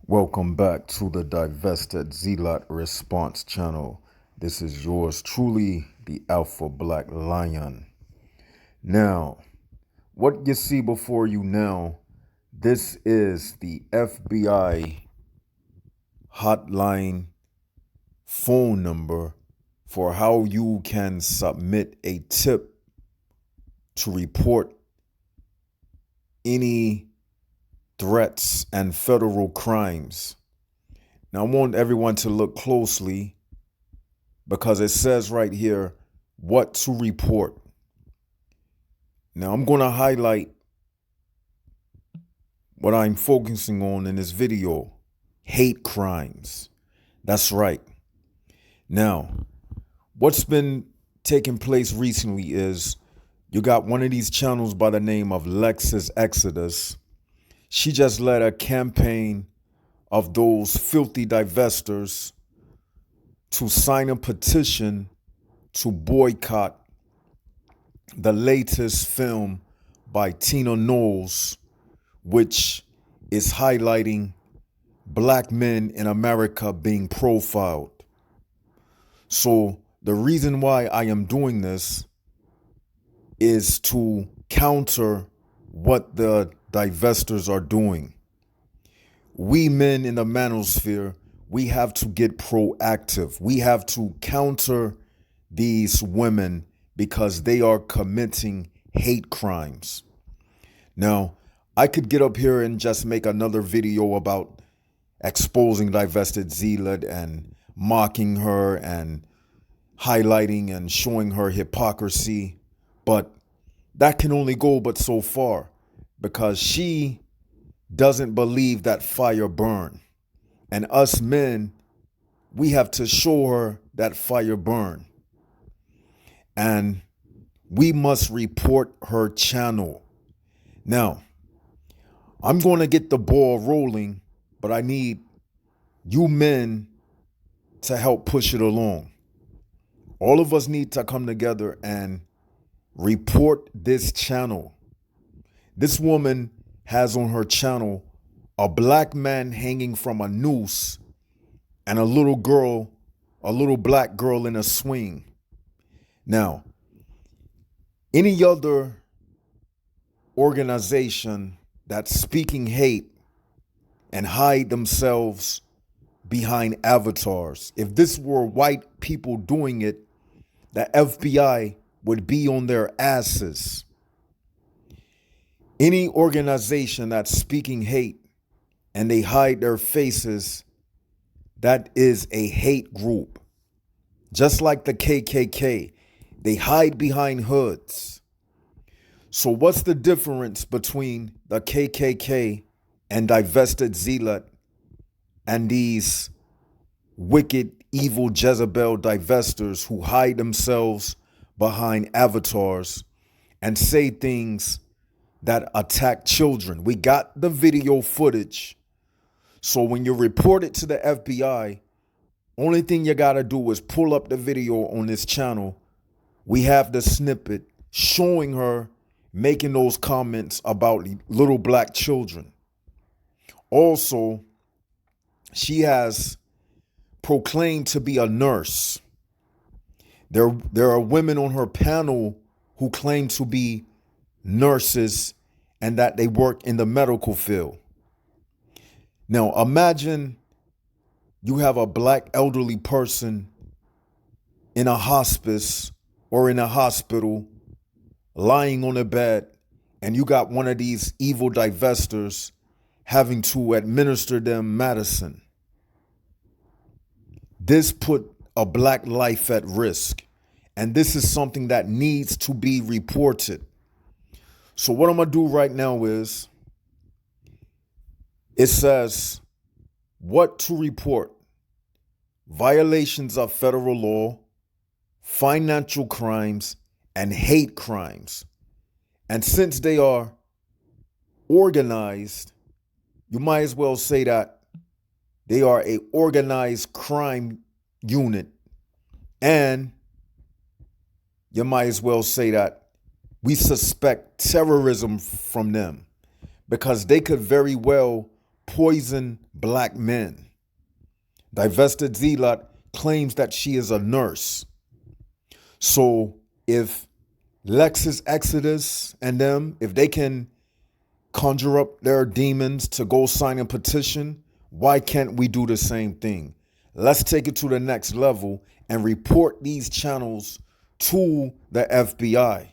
Welcome back to the Divested Zealot Response channel. This is yours truly, the Alpha Black Lion. Now, what you see before you now, this is the FBI hotline phone number for how you can submit a tip to report any threats and federal crimes. Now, I want everyone to look closely because it says right here what to report. Now, I'm going to highlight what I'm focusing on in this video: hate crimes. That's right. Now, what's been taking place recently is you got one of these channels by the name of Lexus Exodus. She just led a campaign of those filthy divestors to sign a petition to boycott the latest film by Tina Knowles, which is highlighting black men in America being profiled. So the reason why I am doing this is to counter what the divestors are doing. We men in the manosphere, we have to get proactive. We have to counter these women because they are committing hate crimes. Now, I could get up here and just make another video about exposing Divested Zealot and mocking her and highlighting and showing her hypocrisy, but that can only go but so far, because she doesn't believe that fire burn. And us men, we have to show her that fire burn. And we must report her channel. Now, I'm going to get the ball rolling, but I need you men to help push it along. All of us need to come together and report this channel. This woman has on her channel a black man hanging from a noose and a little girl, a little black girl in a swing. Now, any other organization that's speaking hate and hide themselves behind avatars, if this were white people doing it, the FBI would be on their asses. Any organization that's speaking hate and they hide their faces, that is a hate group. Just like the KKK, they hide behind hoods. So what's the difference between the KKK and Divested Zealot and these wicked, evil Jezebel divestors who hide themselves behind avatars and say things that attack children? We got the video footage. So when you report it to the FBI, only thing you got to do is pull up the video on this channel. We have the snippet showing her making those comments about little black children. Also, she has proclaimed to be a nurse. There are women on her panel who claim to be nurses and that they work in the medical field. Now, imagine you have a black elderly person in a hospice or in a hospital lying on a bed, and you got one of these evil divestors having to administer them medicine. This put a black life at risk, and this is something that needs to be reported. So what I'm going to do right now is, it says what to report: violations of federal law, financial crimes, and hate crimes. And since they are organized, you might as well say that they are an organized crime unit. And you might as well say that we suspect terrorism from them, because they could very well poison black men. Divested zealot claims that she is a nurse. So if Lexus Exodus and them, if they can conjure up their demons to go sign a petition, why can't we do the same thing? Let's take it to the next level and report these channels to the FBI.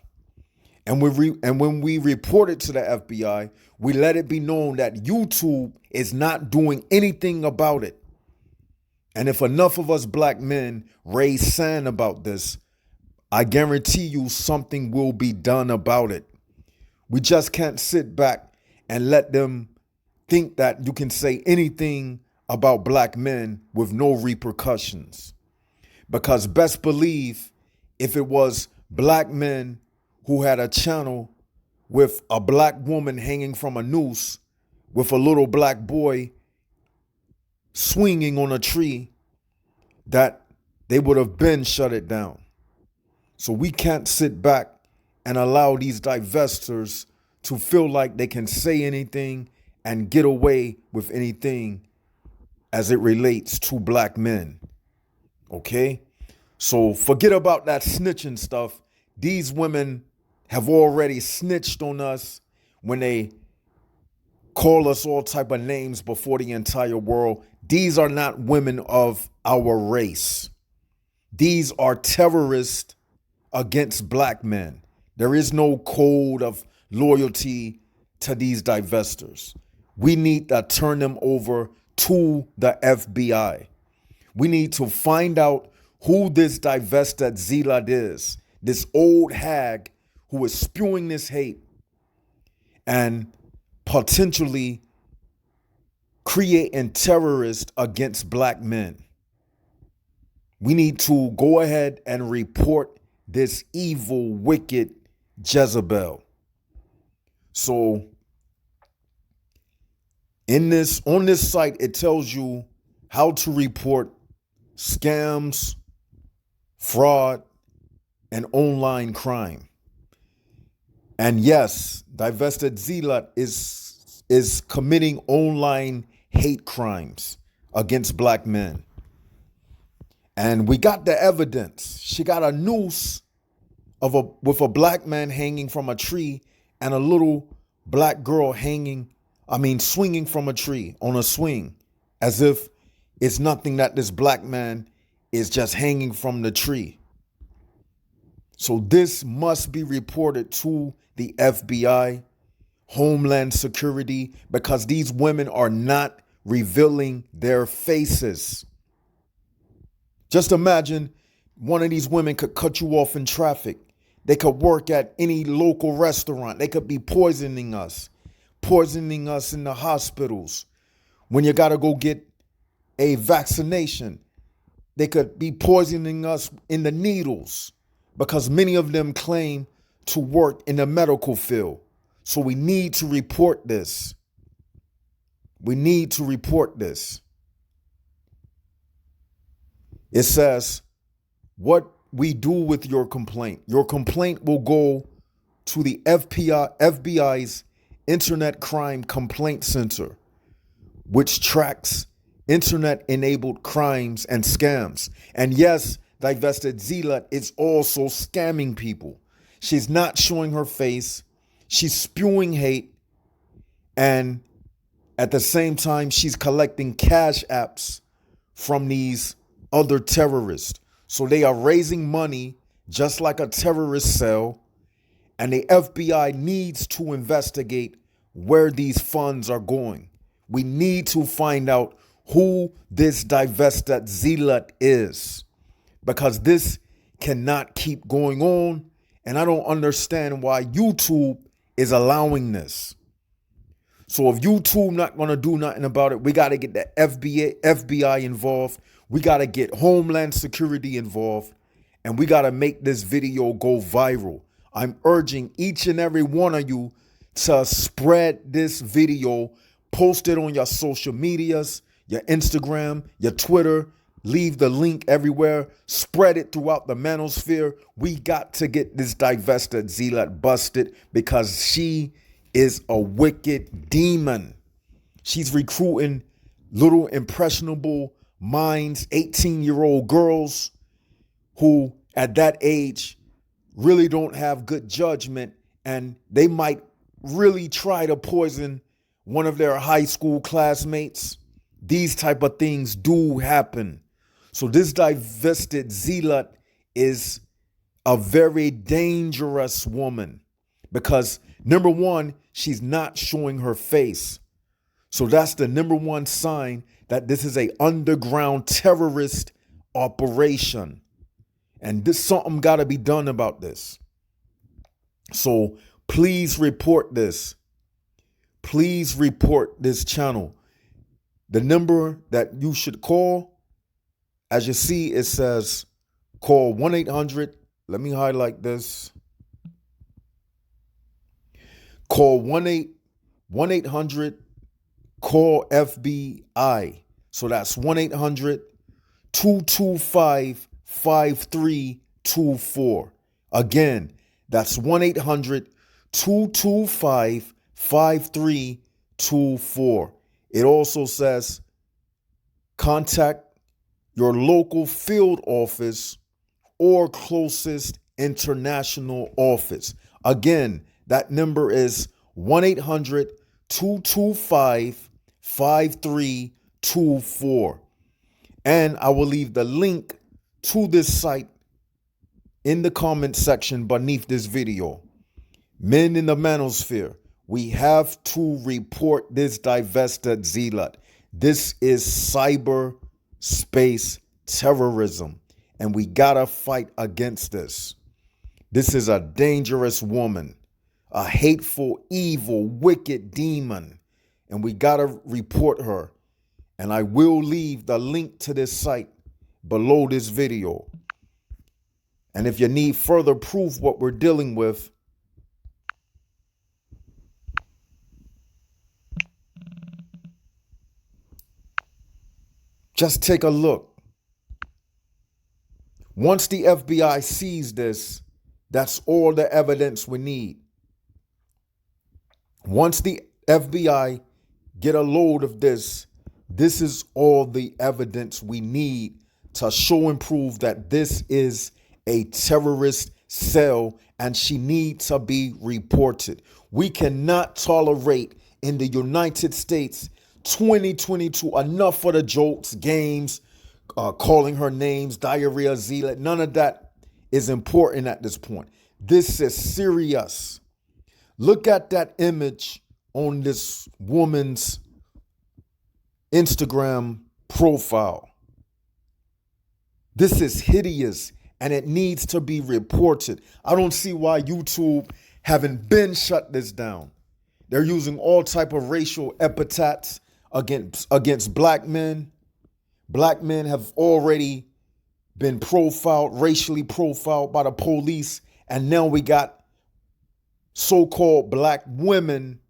And when we report it to the FBI, we let it be known that YouTube is not doing anything about it. And if enough of us black men raise sand about this, I guarantee you something will be done about it. We just can't sit back and let them think that you can say anything about black men with no repercussions. Because best believe if it was black men who had a channel with a black woman hanging from a noose with a little black boy swinging on a tree, that they would have been shut it down. So we can't sit back and allow these divestors to feel like they can say anything and get away with anything as it relates to black men. Okay? So forget about that snitching stuff. These women have already snitched on us when they call us all type of names before the entire world. These are not women of our race. These are terrorists against black men. There is no code of loyalty to these divestors. We need to turn them over to the FBI. We need to find out who this divested zealot is, this old hag who is spewing this hate and potentially creating terrorists against black men. We need to go ahead and report this evil, wicked Jezebel. So on this site, it tells you how to report scams, fraud, and online crime. And yes, divested zealot is committing online hate crimes against black men. And we got the evidence. She got a noose with a black man hanging from a tree and a little black girl swinging from a tree on a swing, as if it's nothing that this black man is just hanging from the tree. So this must be reported to the FBI, Homeland Security, because these women are not revealing their faces. Just imagine one of these women could cut you off in traffic. They could work at any local restaurant. They could be poisoning us in the hospitals. When you got to go get a vaccination, they could be poisoning us in the needles, because many of them claim to work in the medical field. So we need to report this. We need to report this. It says, what we do with your complaint. Your complaint will go to the FBI's Internet Crime Complaint Center, which tracks internet-enabled crimes and scams. And yes, divested zealot is also scamming people. She's not showing her face. She's spewing hate. And at the same time, she's collecting cash apps from these other terrorists. So they are raising money just like a terrorist cell. And the FBI needs to investigate where these funds are going. We need to find out who this divested zealot is, because this cannot keep going on. And I don't understand why YouTube is allowing this. So if YouTube not going to do nothing about it, we got to get the FBI involved. We got to get Homeland Security involved. And we got to make this video go viral. I'm urging each and every one of you to spread this video, post it on your social medias, your Instagram, your Twitter, leave the link everywhere, spread it throughout the manosphere. We got to get this divested zealot busted, because she is a wicked demon. She's recruiting little impressionable minds, 18-year-old girls who at that age really don't have good judgment, and they might really try to poison one of their high school classmates. These type of things do happen. So this divested zealot is a very dangerous woman because, number one, she's not showing her face. So that's the number one sign that this is a underground terrorist operation. And this something got to be done about this. So please report this. Please report this channel. The number that you should call, as you see, it says call 1-800. Let me highlight this. Call 1-800 call FBI. So that's 1-800-225-5324. Again, that's 1-800-225-5324. It also says contact your local field office or closest international office. Again, that number is 1-800-225-5324. And I will leave the link to this site in the comment section beneath this video. Men in the manosphere, we have to report this divested zealot. This is cyber space terrorism, and we gotta fight against this. This is a dangerous woman, a hateful, evil, wicked demon, and we gotta report her. And I will leave the link to this site below this video. And if you need further proof what we're dealing with, just take a look. Once the FBI sees this, that's all the evidence we need. Once the FBI get a load of this, this is all the evidence we need to show and prove that this is a terrorist cell and she needs to be reported. We cannot tolerate in the United States 2022 enough for the jokes, games, calling her names, diarrhea, zealot. None of that is important at this point. This is serious. Look at that image on this woman's Instagram profile. This is hideous and it needs to be reported. I don't see why YouTube haven't been shut this down. They're using all type of racial epithets against black men. Black men have already been profiled, racially profiled by the police. And now we got so-called black women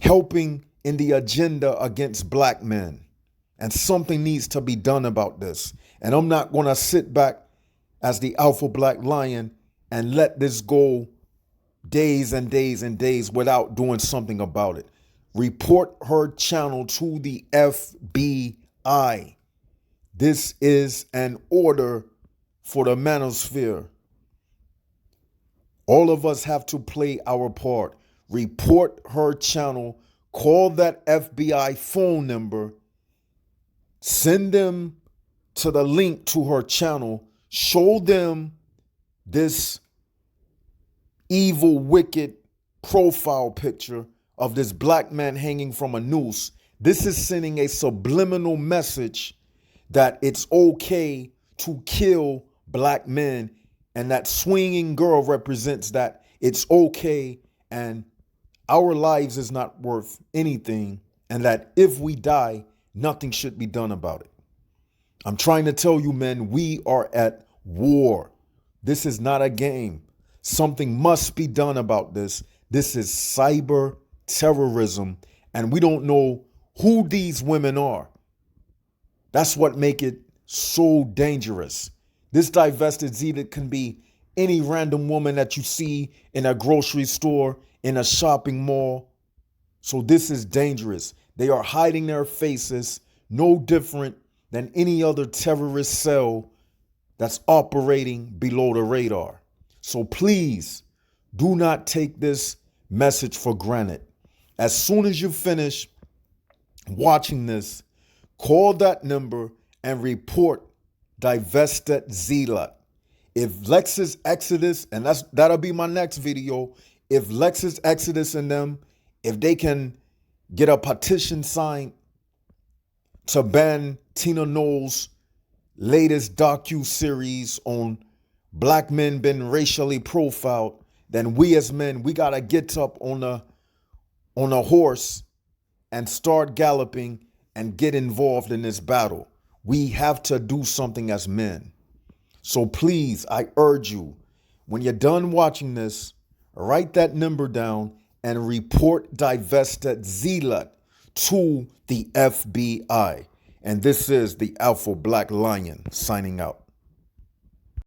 helping in the agenda against black men. And something needs to be done about this. And I'm not going to sit back as the alpha black lion and let this go days and days and days without doing something about it. Report her channel to the FBI. This is an order for the manosphere. All of us have to play our part. Report her channel. Call that FBI phone number. Send them to the link to her channel. Show them this evil, wicked profile picture of this black man hanging from a noose. This is sending a subliminal message that it's okay to kill black men. And that swinging girl represents that it's okay and our lives is not worth anything. And that if we die, nothing should be done about it. I'm trying to tell you, men, we are at war. This is not a game. Something must be done about this. This is cyber terrorism, and we don't know who these women are. That's what makes it so dangerous. This divested zealot can be any random woman that you see in a grocery store, in a shopping mall. So this is dangerous. They are hiding their faces, no different than any other terrorist cell that's operating below the radar. So please do not take this message for granted. As soon as you finish watching this, call that number and report divested zealot. If Lexus Exodus, and that'll be my next video, if Lexus Exodus and them, if they can get a petition signed to ban Tina Knowles' latest docu-series on black men being racially profiled, then we as men, we gotta get up on a horse and start galloping and get involved in this battle. We have to do something as men. So please, I urge you, when you're done watching this, write that number down and report divested zealot to the FBI. And this is the Alpha Black Lion signing out.